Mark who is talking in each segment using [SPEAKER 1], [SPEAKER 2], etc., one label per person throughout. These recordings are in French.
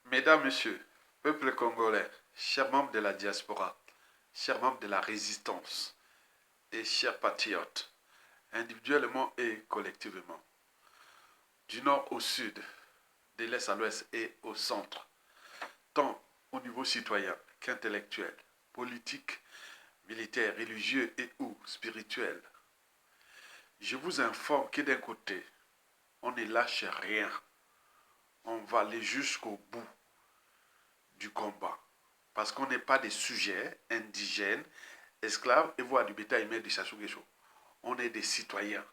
[SPEAKER 1] Mesdames, Messieurs, peuple congolais, chers membres de la diaspora, chers membres de la résistance et chers patriotes, individuellement et collectivement, du nord au sud, de l'est à l'ouest et au centre, tant au niveau citoyen qu'intellectuel, politique, militaire, religieux et ou spirituel, je vous informe que d'un côté, on ne lâche rien, on va aller jusqu'au bout du combat. Parce qu'on n'est pas des sujets indigènes, esclaves et voire du bétail mais du Sassou-Nguesso. On est des citoyens.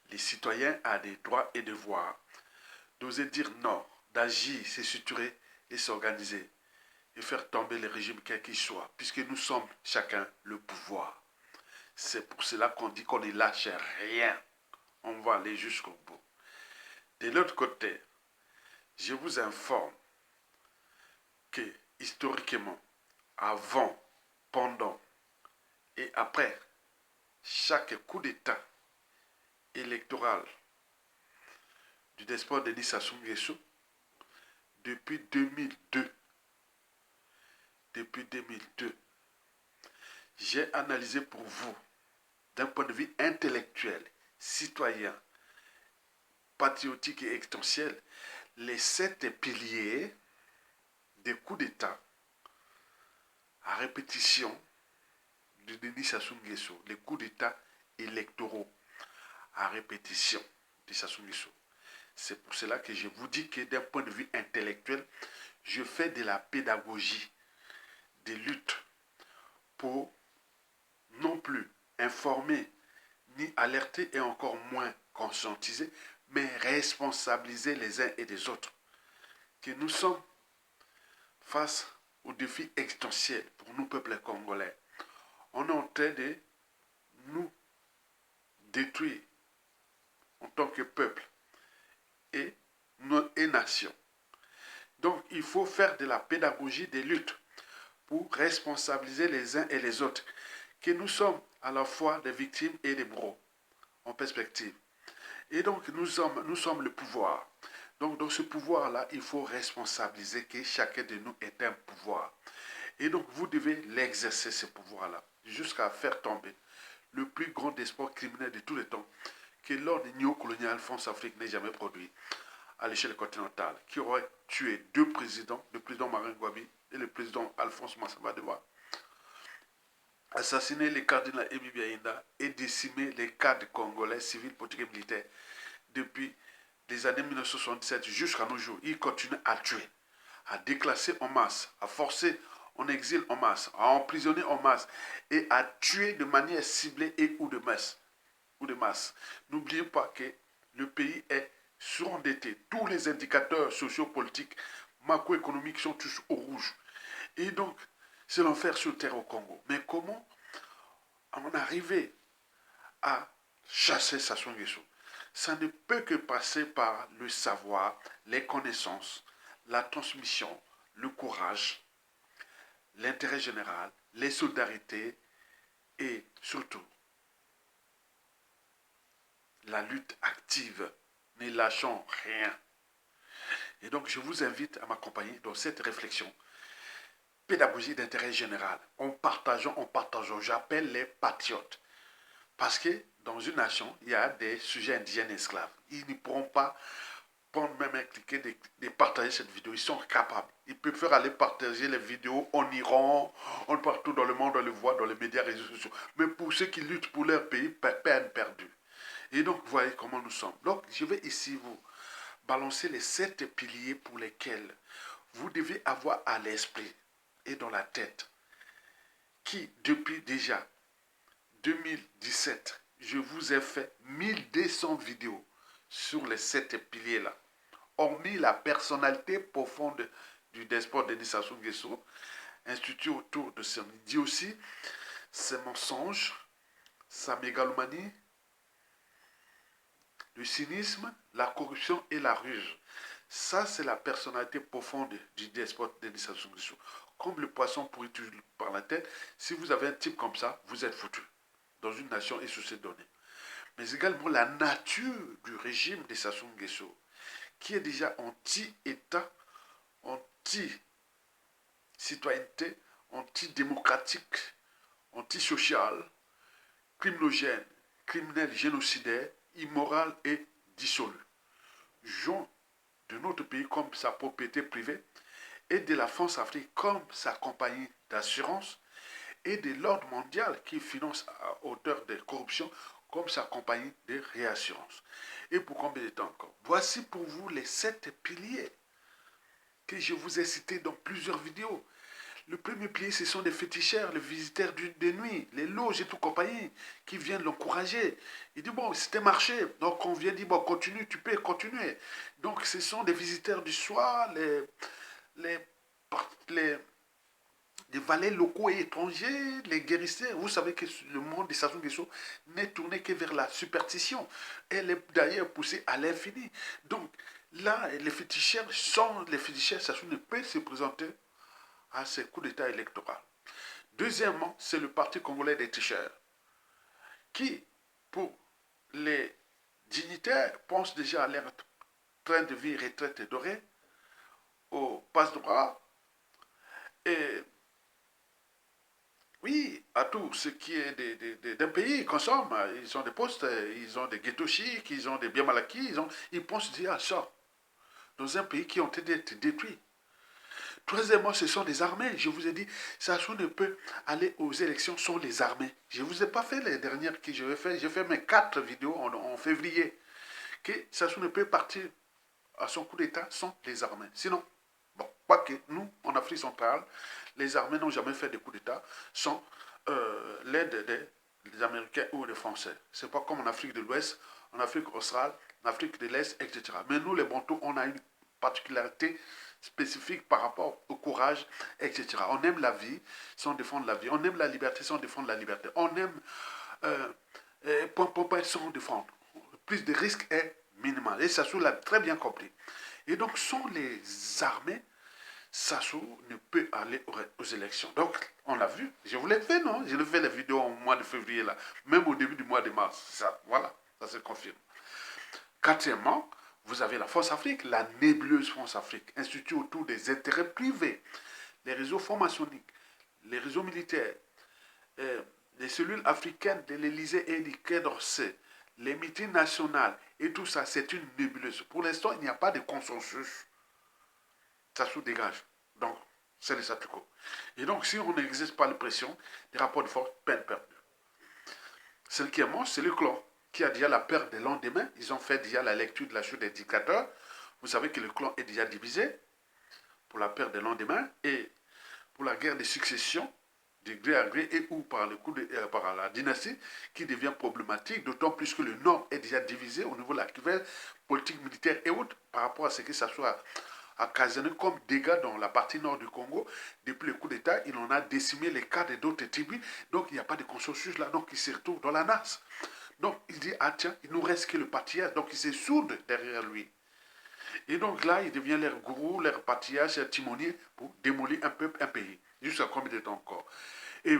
[SPEAKER 1] Les citoyens ont des droits et devoirs. D'oser dire non, d'agir, se structurer et s'organiser et faire tomber le régime quel qu'il soit, puisque nous sommes chacun le pouvoir. C'est pour cela qu'on dit qu'on ne lâche rien. On va aller jusqu'au bout. De l'autre côté, je vous informe que historiquement, avant, pendant et après chaque coup d'État électoral du despote Denis Sassou Nguesso, depuis 2002, j'ai analysé pour vous, d'un point de vue intellectuel, citoyen, patriotique et existentiel, les 7 piliers des coups d'État à répétition de Denis Sassou Nguesso, les coups d'État électoraux à répétition de Sassou Nguesso. C'est pour cela que je vous dis que d'un point de vue intellectuel, je fais de la pédagogie, des luttes pour non plus informer ni alerter et encore moins conscientiser, mais responsabiliser les uns et les autres. Que nous sommes face aux défis existentiels pour nous, peuples congolais. On est en train de nous détruire en tant que peuple et nation. Donc, il faut faire de la pédagogie des luttes pour responsabiliser les uns et les autres, que nous sommes à la fois des victimes et des bourreaux, en perspective. Et donc, nous sommes le pouvoir. Donc, dans ce pouvoir-là, il faut responsabiliser que chacun de nous est un pouvoir. Et donc, vous devez l'exercer, ce pouvoir-là, jusqu'à faire tomber le plus grand despot criminel de tous les temps, que l'ordre néocolonial France-Afrique n'ait jamais produit à l'échelle continentale, qui aurait tué 2 présidents, le président Marin Gwabi et le président Alphonse Massamba Deba, assassiné les cardinaux Emi Biaïnda et décimé les cadres congolais civils, politiques et militaires depuis les années 1977 jusqu'à nos jours. Il continue à tuer, à déclasser en masse, à forcer en exil en masse, à emprisonner en masse et à tuer de manière ciblée et ou de masse. N'oubliez pas que le pays est surendetté. Tous les indicateurs sociopolitiques, macroéconomiques sont tous au rouge. Et donc, c'est l'enfer sur terre au Congo. Mais comment en arriver à chasser Sassou Nguesso? Ça ne peut que passer par le savoir, les connaissances, la transmission, le courage, l'intérêt général, les solidarités et surtout la lutte active. Ne lâchons rien. Et donc, je vous invite à m'accompagner dans cette réflexion. Pédagogie d'intérêt général. En partageant. J'appelle les patriotes. Parce que dans une nation, il y a des sujets indigènes esclaves. Ils ne pourront pas prendre même un cliquet de partager cette vidéo. Ils sont capables. Ils peuvent aller partager les vidéos en Iran, partout dans le monde, on le voit dans les médias, réseaux sociaux. Mais pour ceux qui luttent pour leur pays, peine perdue. Et donc, vous voyez comment nous sommes. Donc, je vais ici vous balancer les 7 piliers pour lesquels vous devez avoir à l'esprit et dans la tête qui, depuis déjà 2017, je vous ai fait 1200 vidéos sur les 7 piliers-là. Hormis la personnalité profonde du despote Denis Sassou Nguesso, institué autour de son idiotie, ses mensonges, sa mégalomanie, le cynisme, la corruption et la ruse. Ça, c'est la personnalité profonde du despote Denis Sassou Nguesso. Comme le poisson pourri par la tête, si vous avez un type comme ça, vous êtes foutu dans une nation et sous ses données. Mais également la nature du régime de Sassou Nguesso, qui est déjà anti-État, anti-citoyenneté, anti-démocratique, antisocial, criminogène, criminel génocidaire, immoral et dissolu. Jouant de notre pays comme sa propriété privée et de la France-Afrique comme sa compagnie d'assurance et de l'ordre mondial qui finance à hauteur de corruption comme sa compagnie de réassurance. Et pour combien de temps encore? Voici pour vous les 7 piliers que je vous ai cités dans plusieurs vidéos. Le premier pilier, ce sont les féticheurs, les visiteurs de nuit, les loges et tout compagnie qui viennent l'encourager. Il dit, bon, c'était marché. Donc on vient dire, bon, continue, tu peux continuer. Donc ce sont des visiteurs du soir, les, les valets locaux et étrangers, les guérisseurs. Vous savez que le monde des Sassou Nguesso n'est tourné que vers la superstition. Elle est d'ailleurs poussée à l'infini. Donc là, les féticheurs Sassou ne peut se présenter à ces coups d'État électoraux. Deuxièmement, c'est le Parti congolais des tricheurs qui, pour les dignitaires, pensent déjà à leur train de vie retraite dorée, au passe-droit, et oui, à tout ce qui est d'un pays, ils consomment, ils ont des postes, ils ont des ghettos chics, ils ont des biens mal acquis, ils pensent déjà à ça, dans un pays qui ont été détruits. Troisièmement, ce sont des armées. Je vous ai dit, Sassou ne peut aller aux élections sans les armées. Je ne vous ai pas fait les dernières que je vais faire. J'ai fait mes 4 vidéos en février. Que Sassou ne peut partir à son coup d'État sans les armées. Sinon, bon, pas que nous, en Afrique centrale, les armées n'ont jamais fait de coup d'État sans l'aide des Américains ou des Français. Ce n'est pas comme en Afrique de l'Ouest, en Afrique australe, en Afrique de l'Est, etc. Mais nous, les Bantous, on a une particularité spécifique par rapport au courage, etc. On aime la vie sans défendre la vie. On aime la liberté sans défendre la liberté. On aime point sans défendre. Plus de risques est minimal. Et Sassou l'a très bien compris. Et donc, sans les armées, Sassou ne peut aller aux élections. Donc, on l'a vu. Je vous l'ai fait, non? Je l'ai fait la vidéo au mois de février, là. Même au début du mois de mars. Ça, voilà, ça se confirme. Quatrièmement, vous avez la France-Afrique, la nébuleuse France-Afrique, instituée autour des intérêts privés, les réseaux formationniques, les réseaux militaires, les cellules africaines de l'Élysée et du Quai d'Orsay, les meetings nationaux, et tout ça, c'est une nébuleuse. Pour l'instant, il n'y a pas de consensus. Ça se dégage. Donc, c'est le statu quo. Et donc, si on n'exerce pas la pression, les rapports de force, peine perdue. Cinquièmement, c'est le clan qui a déjà la peur des lendemains. Ils ont fait déjà la lecture de la chute des dictateurs. Vous savez que le clan est déjà divisé pour la peur des lendemains et pour la guerre de succession, de gré à gré, et ou par, par la dynastie, qui devient problématique, d'autant plus que le Nord est déjà divisé au niveau de la cuvette politique, militaire et autres, par rapport à ce que ça soit occasionné comme dégâts dans la partie nord du Congo. Depuis le coup d'État, il en a décimé les cas d'autres tribus, donc il n'y a pas de consensus là, donc il se retrouve dans la nasse. Donc il dit, ah tiens, il nous reste que le patriarche, donc il se soude derrière lui. Et donc là, il devient leur gourou, leur patriarche, leur timonier pour démolir un peuple, un pays. Jusqu'à combien de temps encore? Et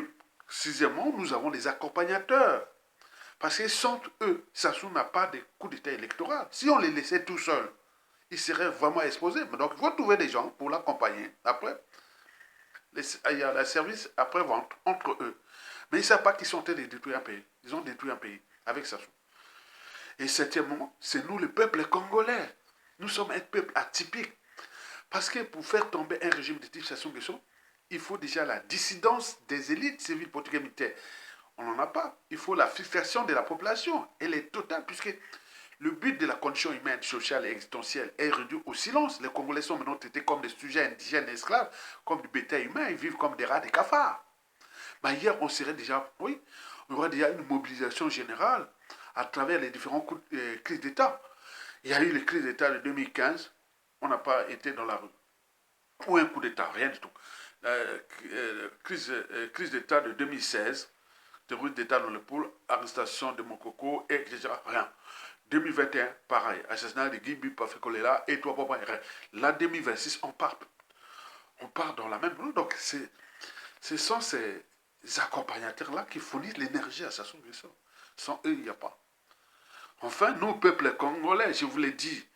[SPEAKER 1] sixièmement, nous avons les accompagnateurs. Parce que sans eux, Sassou n'a pas de coup d'État électoral. Si on les laissait tout seuls, ils seraient vraiment exposés. Donc il faut trouver des gens pour l'accompagner. Après, il y a le service après-vente entre eux. Mais ils ne savent pas qu'ils sont en train de détruire un pays. Ils ont détruit un pays avec Sassou. Et septièmement, c'est nous, le peuple congolais. Nous sommes un peuple atypique. Parce que pour faire tomber un régime de type Sassou Nguesso, il faut déjà la dissidence des élites civiles, politiques et militaires. On n'en a pas. Il faut la filtration de la population. Elle est totale, puisque le but de la condition humaine, sociale et existentielle est réduit au silence. Les Congolais sont maintenant traités comme des sujets indigènes et esclaves, comme du bétail humain. Ils vivent comme des rats, des cafards. Bah, hier, on serait déjà, oui, on aurait déjà une mobilisation générale à travers les différents crises d'État. Il y a eu les crises d'État de 2015, on n'a pas été dans la rue. Ou un coup d'État, rien du tout. La crise d'État de 2016, terrorisme d'État dans le pôle, arrestation de Mokoko, etc. Rien. 2021, pareil. Assassinat de Guy Bipafekolela et toi, papa, rien. Là, 2026, on part dans la même. Donc, ce sont ces accompagnateurs-là qui fournissent l'énergie à Sassou Nguesso. Sans eux, il n'y a pas. Enfin, nous, peuple congolais, je vous l'ai dit,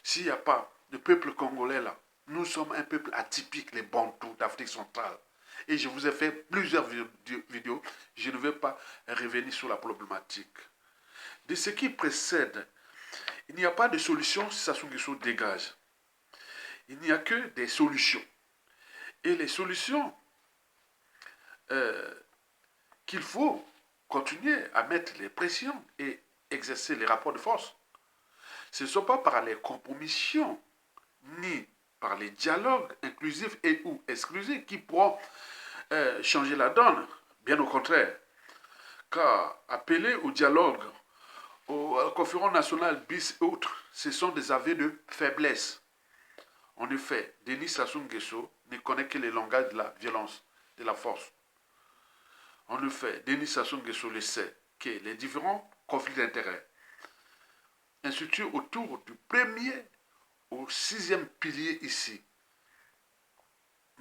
[SPEAKER 1] s'il n'y a pas de peuple congolais là, Nous sommes un peuple atypique, les Bantous d'Afrique centrale. Et je vous ai fait plusieurs vidéos. Je ne vais pas revenir sur la problématique. De ce qui précède, il n'y a pas de solution si Sassou Nguesso dégage. Il n'y a que des solutions. Et les solutions qu'il faut continuer à mettre les pressions et exercer les rapports de force. Ce ne sont pas par les compromissions, ni par les dialogues inclusifs et ou exclusifs qui pourront changer la donne. Bien au contraire. Car appeler au dialogue, à la conférence nationale bis et autres, ce sont des aveux de faiblesse. En effet, Denis Sassou Nguesso ne connaît que le langage de la violence, de la force. En effet, Denis Sassou Nguesso le sait que les différents conflits d'intérêts institués autour du premier au sixième pilier ici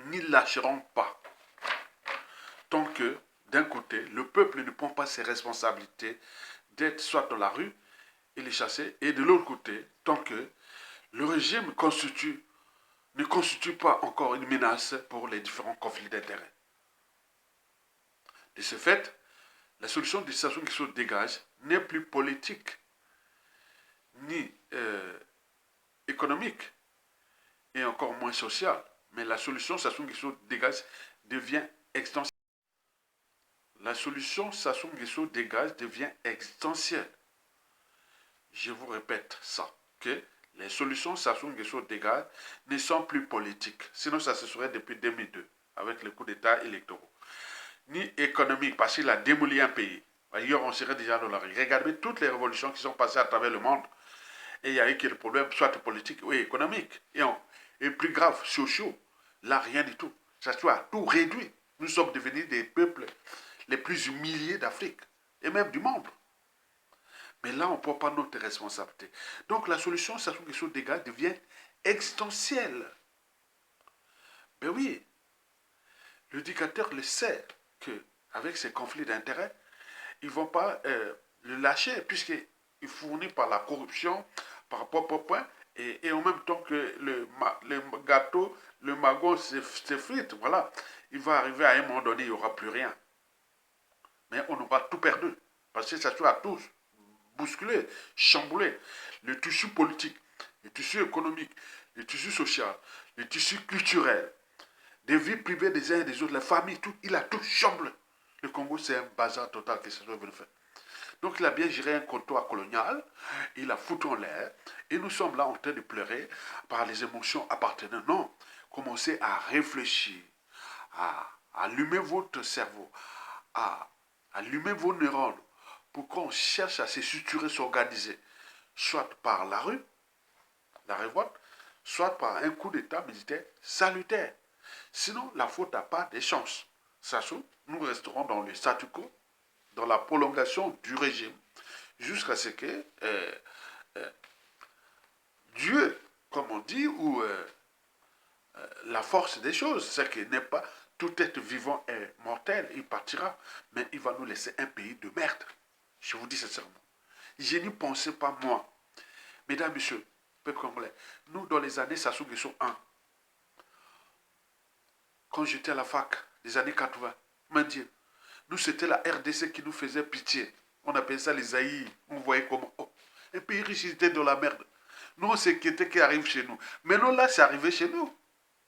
[SPEAKER 1] n'y lâcheront pas. Tant que, d'un côté, le peuple ne prend pas ses responsabilités d'être soit dans la rue et les chasser, et de l'autre côté, tant que le régime ne constitue pas encore une menace pour les différents conflits d'intérêts. De ce fait, la solution de Sassou Nguesso dégage n'est plus politique, ni économique, et encore moins sociale. Mais la solution Sassou Nguesso dégage devient extensible. La solution Sassou Nguesso dégage devient existentielle. Je vous répète ça, que les solutions Sassou Nguesso dégage ne sont plus politiques. Sinon, ça se serait depuis 2002, avec les coups d'État électoraux. Ni économique, parce qu'il a démoli un pays. Ailleurs, on serait déjà dans la rue. Regardez toutes les révolutions qui sont passées à travers le monde. Et il y a eu des problèmes, soit politiques ou économiques. Et plus grave, sociaux. Là, rien du tout. Ça soit tout réduit. Nous sommes devenus des peuples les plus humiliés d'Afrique et même du monde. Mais là, on ne prend pas notre responsabilité. Donc la solution, Sassou Nguesso dégage, devient existentielle. Ben oui, le dictateur le sait qu'avec ces conflits d'intérêts, ils ne vont pas le lâcher, puisqu'il fournit par la corruption, par rapport au point, et en même temps que le gâteau, le magot s'effrite, voilà. Il va arriver à un moment donné, il n'y aura plus rien. Mais on aura tout perdu. Parce que ça soit tous bousculé, chamboulé. Le tissu politique, le tissu économique, le tissu social, le tissu culturel, des vies privées des uns et des autres, la famille, tout, il a tout chamboulé. Le Congo, c'est un bazar total que ça doit venir faire. Donc il a bien géré un comptoir colonial, il a foutu en l'air, et nous sommes là en train de pleurer par les émotions appartenant. Non, commencez à réfléchir, à allumer votre cerveau, à allumer vos neurones, pour qu'on cherche à se structurer, s'organiser, soit par la rue, la révolte, soit par un coup d'état militaire salutaire. Sinon, la faute n'a pas de chance. Sassou, nous resterons dans le statu quo, dans la prolongation du régime, jusqu'à ce que Dieu, comme on dit, ou la force des choses, c'est que n'est pas tout être vivant est mortel, il partira, mais il va nous laisser un pays de merde. Je vous dis sincèrement. Je n'y pensais pas moi. Mesdames, messieurs, peuple congolais, nous, dans les années Sassou Nguesso 1, quand j'étais à la fac, les années 80, mon Dieu, nous, c'était la RDC qui nous faisait pitié. On appelait ça les Zaïre. On voyait comment, oh, un pays riche, il était dans la merde. Nous, on s'inquiétait qui arrive chez nous. Mais non, là, c'est arrivé chez nous.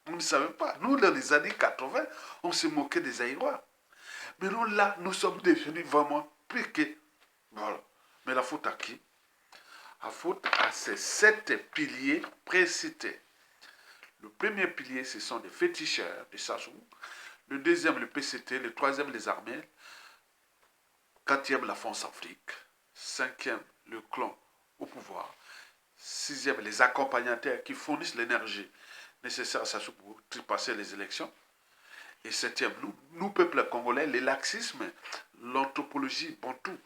[SPEAKER 1] On ne savait pas. Nous, dans les années 80, on se moquait des Zaïrois. Mais non, là, nous sommes devenus vraiment piqués. Voilà. Mais la faute à qui? La faute à ces 7 piliers précités. Le premier pilier, ce sont des féticheurs de Sassou. Le deuxième, le PCT. Le troisième, les armées. Quatrième, la France-Afrique. Cinquième, le clan au pouvoir. Sixième, les accompagnateurs qui fournissent l'énergie nécessaire à Sassou pour passer les élections. Et septième, nous peuple congolais, le laxisme, l'anthropologie bantou,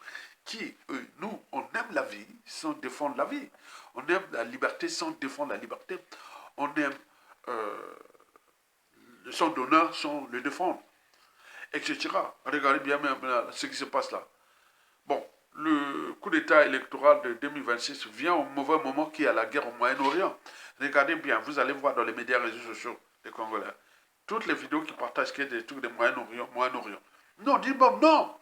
[SPEAKER 1] qui, nous, on aime la vie sans défendre la vie. On aime la liberté sans défendre la liberté. On aime son d'honneur sans le défendre, etc. Regardez bien même ce qui se passe là. Bon, le coup d'État électoral de 2026 vient au mauvais moment qui est à la guerre au Moyen-Orient. Regardez bien, vous allez voir dans les médias réseaux sociaux des Congolais, toutes les vidéos qui partagent qui est des trucs de Moyen-Orient, Moyen-Orient. Non, dis bon, non.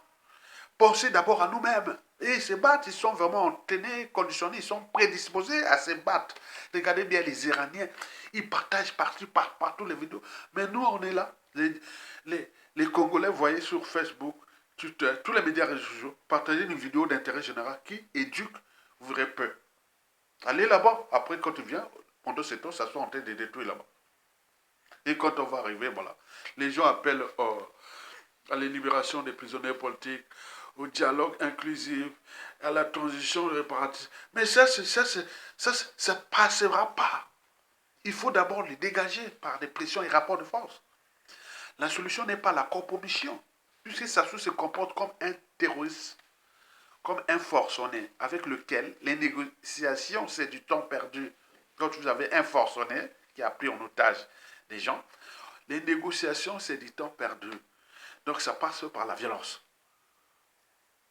[SPEAKER 1] Pensez d'abord à nous-mêmes. Et ils se battent, ils sont vraiment entraînés, conditionnés, ils sont prédisposés à se battre. Regardez bien les Iraniens, ils partagent partout les vidéos. Mais nous, on est là. Les Congolais, vous voyez sur Facebook, Twitter, tous les médias réseaux sociaux, partagez une vidéo d'intérêt général qui éduque, vous verrez peu. Allez là-bas, après quand tu viens, pendant ce temps, ça soit en train de détruire là-bas. Et quand on va arriver, voilà. Les gens appellent à la libération des prisonniers politiques, au dialogue inclusif, à la transition réparatrice. Mais ça ne passera pas. Il faut d'abord les dégager par des pressions et rapports de force. La solution n'est pas la compromission, puisque Sassou se comporte comme un terroriste, comme un forcené, avec lequel les négociations, c'est du temps perdu. Quand vous avez un forcené qui a pris en otage des gens, les négociations, c'est du temps perdu. Donc ça passe par la violence.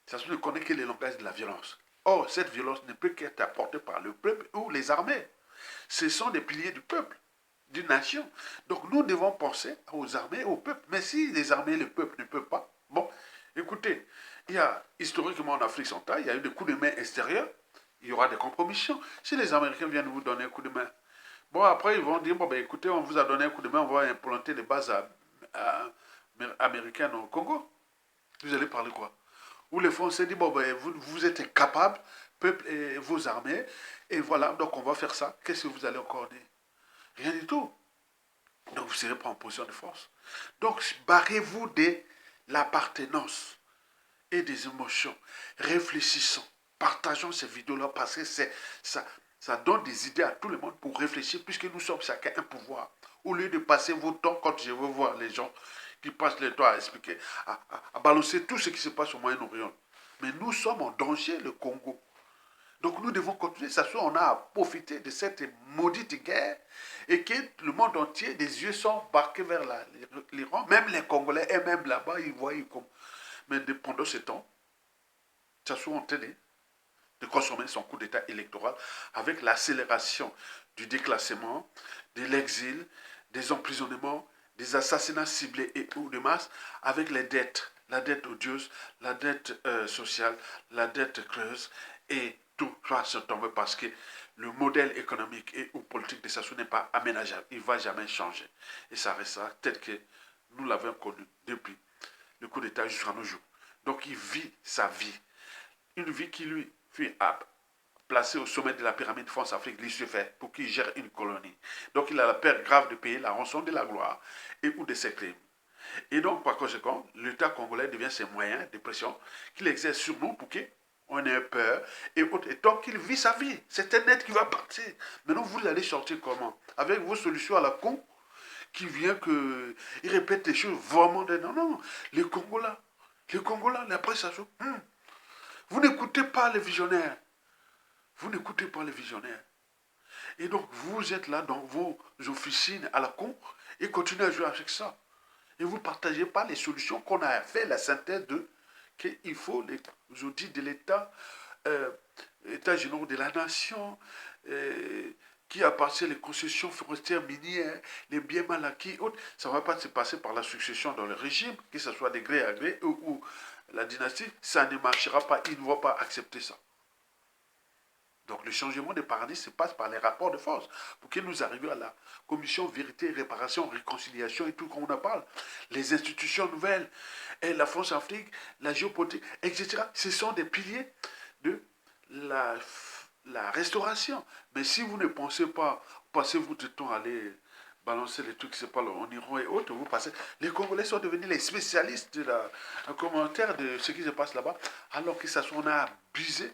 [SPEAKER 1] Sassou ne connaît que les langages de la violence. Or, cette violence ne peut qu'être apportée par le peuple ou les armées. Ce sont des piliers du peuple, d'une nation. Donc nous devons penser aux armées et au peuple. Mais si les armées et le peuple ne peuvent pas, bon, écoutez, il y a historiquement en Afrique centrale, il y a eu des coups de main extérieurs, il y aura des compromissions. Si les Américains viennent vous donner un coup de main, bon, après ils vont dire, bon, ben écoutez, on vous a donné un coup de main, on va implanter des bases américaines au Congo. Vous allez parler quoi? Où les Français disent, bon, ben, vous êtes incapables, peuple et vos armées, et voilà, donc on va faire ça. Qu'est-ce que vous allez encore dire? Rien du tout. Donc vous ne serez pas en position de force. Donc barrez-vous de l'appartenance et des émotions. Réfléchissons. Partageons ces vidéos-là parce que ça donne des idées à tout le monde pour réfléchir puisque nous sommes chacun un pouvoir. Au lieu de passer vos temps, quand je veux voir les gens qui passent le temps à expliquer, à balancer tout ce qui se passe au Moyen-Orient. Mais nous sommes en danger, le Congo. Donc nous devons continuer, ça soit on a à profiter de cette maudite guerre et que le monde entier, des yeux sont barqués vers l'Iran, même les Congolais et même là-bas, ils voient comme. Mais pendant ce temps, ça soit en train de consommer son coup d'État électoral avec l'accélération du déclassement, de l'exil, des emprisonnements, des assassinats ciblés et ou de masse, avec les dettes, la dette odieuse, la dette sociale, la dette creuse, et tout va se tomber parce que le modèle économique et ou politique de Sassou n'est pas aménageable. Il ne va jamais changer. Et ça restera tel que nous l'avons connu depuis le coup d'État jusqu'à nos jours. Donc il vit sa vie. Une vie qui lui fut placée au sommet de la pyramide France-Afrique, lui suffit pour qu'il gère une colonie. Donc il a la peur grave de payer la rançon de la gloire et ou de ses crimes. Et donc, par conséquent, l'État congolais devient ses moyens de pression qu'il exerce sur nous pour qu'on ait peur. Et donc, il vit sa vie. C'est un être qui va partir. Maintenant, vous allez sortir comment? Avec vos solutions à la con qui vient que. Il répète des choses vraiment. Non, non. Les Congolais, la presse, ça joue. Vous n'écoutez pas les visionnaires. Vous n'écoutez pas les visionnaires. Et donc, vous êtes là dans vos officines à la con et continuez à jouer avec ça. Et vous ne partagez pas les solutions qu'on a fait, la synthèse de qu'il faut les outils de l'État, État généraux de la nation, qui appartient les concessions forestières minières, les biens mal acquis, autres. Ça ne va pas se passer par la succession dans le régime, que ce soit de gré à gré ou la dynastie. Ça ne marchera pas. Ils ne vont pas accepter ça. Donc le changement de paradigme se passe par les rapports de force pour que nous arrivions à la commission vérité, réparation, réconciliation et tout comme on en parle. Les institutions nouvelles, et la France-Afrique, la géopolitique, etc. Ce sont des piliers de la restauration. Mais si vous ne pensez pas, passez votre temps à aller balancer les trucs qui se parlent en Iran et autres, vous passez. Les Congolais sont devenus les spécialistes un commentaire de ce qui se passe là-bas, alors que ça on a abusé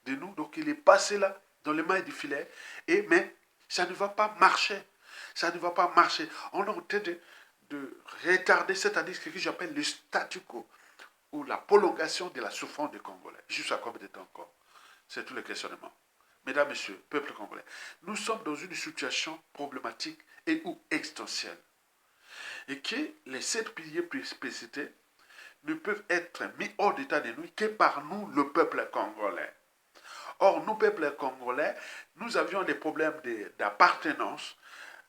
[SPEAKER 1] de nous. Donc il est passé là, dans les mailles du filet. Mais ça ne va pas marcher. Ça ne va pas marcher. On est en train de retarder, c'est-à-dire ce que j'appelle le statu quo, ou la prolongation de la souffrance des Congolais. Jusqu'à combien de temps encore? C'est tout le questionnement. Mesdames, Messieurs, peuple congolais, nous sommes dans une situation problématique et ou existentielle. Et que les 7 piliers précités ne peuvent être mis hors d'état de nuire que par nous, le peuple congolais. Or, nous, peuple congolais, nous avions des problèmes d'appartenance,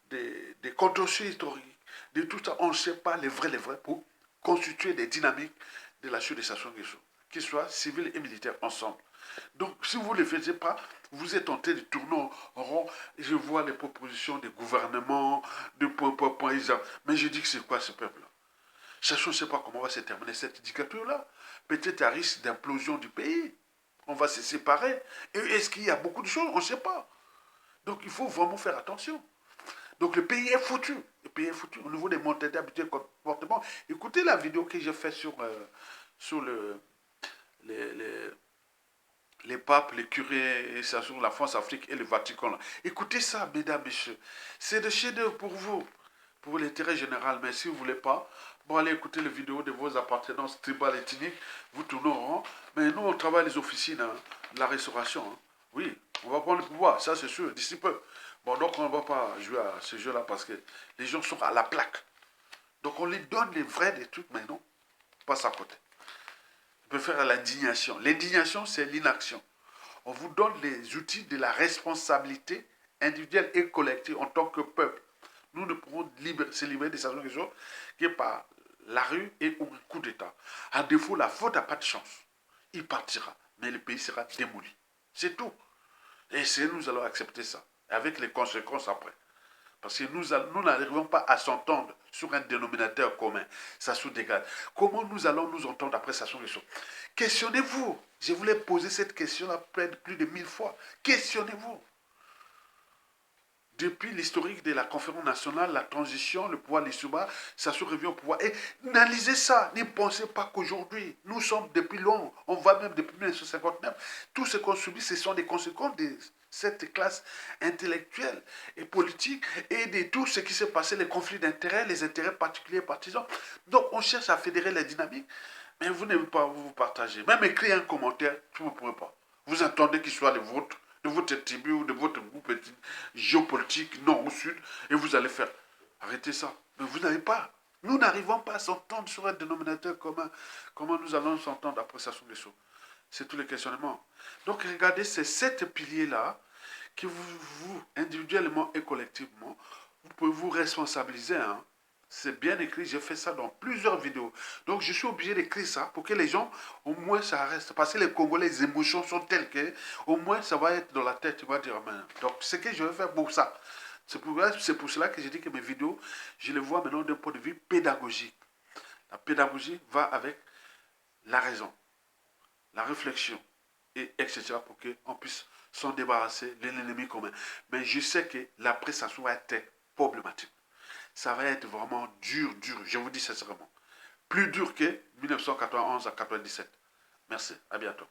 [SPEAKER 1] des contentieux historiques, de tout ça. On ne sait pas les vrais, pour constituer des dynamiques de la chute de Sassou Nguesso, qu'ils soient civils et militaires ensemble. Donc, si vous ne le faites pas, vous êtes tenté de tourner en rond. Je vois les propositions des gouvernements, de point. Mais je dis que c'est quoi ce peuple-là? Cherchons, ne sait pas comment va se terminer cette dictature-là. Peut-être à risque d'implosion du pays. On va se séparer. Et est-ce qu'il y a beaucoup de choses? On ne sait pas. Donc, il faut vraiment faire attention. Donc, le pays est foutu. Le pays est foutu. Au niveau des montées d'habitude comportement. Écoutez la vidéo que j'ai faite sur les papes, les curés, et ça sur la France, Afrique et le Vatican. Là. Écoutez ça, mesdames, messieurs. C'est de chef-d'œuvre pour vous, pour l'intérêt général. Mais si vous ne voulez pas, bon, allez écouter les vidéos de vos appartenances tribales et ethniques, vous tournez en rond. Mais nous, on travaille les officines, hein, la restauration. Hein. Oui, on va prendre le pouvoir, ça c'est sûr, d'ici peu. Bon, donc on ne va pas jouer à ce jeu-là parce que les gens sont à la plaque. Donc on les donne les vrais des trucs, mais non, passe à côté. On peut faire l'indignation. L'indignation, c'est l'inaction. On vous donne les outils de la responsabilité individuelle et collective en tant que peuple. Nous ne pourrons se libérer de cette question que par la rue et un coup d'État. À défaut, la faute n'a pas de chance. Il partira, mais le pays sera démoli. C'est tout. Et nous allons accepter ça, avec les conséquences après. Parce que nous n'arrivons pas à s'entendre sur un dénominateur commun. Ça se dégage. Comment nous allons nous entendre après ça sur les choses? Questionnez-vous. Je voulais poser cette question-là plus de 1000 fois. Questionnez-vous. Depuis l'historique de la conférence nationale, la transition, le pouvoir l'Issouba, ça se revient au pouvoir. Et analysez ça. Ne pensez pas qu'aujourd'hui, nous sommes depuis longtemps, on va même depuis 1959, tout ce qu'on subit, ce sont des conséquences de cette classe intellectuelle et politique et de tout ce qui s'est passé, les conflits d'intérêts, les intérêts particuliers partisans. Donc on cherche à fédérer les dynamiques, mais vous n'aimez pas vous partager. Même écrire un commentaire, vous ne pouvez pas. Vous attendez qu'il soit le vôtre, de votre tribu ou de votre groupe géopolitique nord ou sud, et vous allez faire. Arrêtez ça. Mais vous n'avez pas. Nous n'arrivons pas à s'entendre sur un dénominateur commun. Comment nous allons s'entendre après ça sur les choses? C'est tous les questionnements. Donc regardez, c'est 7 piliers-là que vous, individuellement et collectivement, vous pouvez vous responsabiliser. Hein. C'est bien écrit, j'ai fait ça dans plusieurs vidéos. Donc je suis obligé d'écrire ça pour que les gens, au moins ça reste. Parce que les Congolais, les émotions sont telles que, au moins ça va être dans la tête, tu vas dire, donc ce que je vais faire pour ça. C'est pour cela que j'ai dit que mes vidéos, je les vois maintenant d'un point de vue pédagogique. La pédagogie va avec la raison, la réflexion, et etc. pour qu'on puisse s'en débarrasser de l'ennemi commun. Mais je sais que l'après, ça va être problématique. Ça va être vraiment dur, je vous dis sincèrement. Plus dur que 1991 à 97. Merci, à bientôt.